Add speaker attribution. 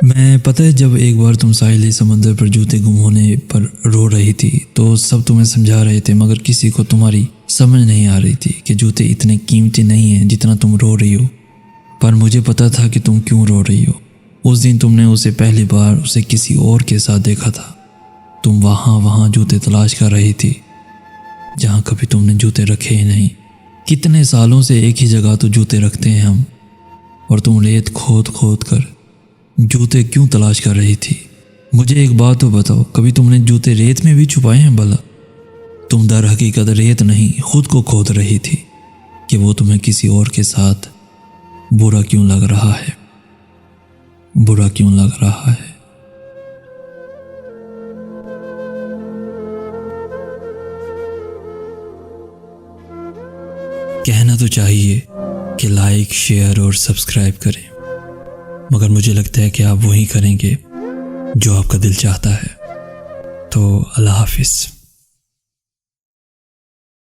Speaker 1: पता है जब एक बार तुम साहिल समंदर पर जूते गुम होने पर रो रही थी तो सब तुम्हें समझा रहे थे, मगर किसी को तुम्हारी समझ नहीं आ रही थी कि जूते इतने कीमती नहीं हैं जितना तुम रो रही हो। पर मुझे पता था कि तुम क्यों रो रही हो। उस दिन तुमने उसे पहली बार उसे किसी और के साथ देखा था। तुम वहाँ जूते तलाश कर रही थी जहाँ कभी तुमने जूते रखे ही नहीं। कितने सालों से एक ही जगह तो जूते रखते हैं हम, और तुम रेत खोद खोद कर जूते क्यों तलाश कर रही थी? मुझे एक बात तो बताओ, कभी तुमने जूते रेत में भी छुपाए हैं भला? तुम दर हकीकत रेत नहीं खुद को खोद रही थी कि वो तुम्हें किसी और के साथ बुरा क्यों लग रहा है, बुरा क्यों लग रहा है। कहना तो चाहिए कि लाइक, शेयर और सब्सक्राइब करें, मगर मुझे लगता है कि आप वही करेंगे जो आपका दिल चाहता है। तो अल्लाह हाफिज़।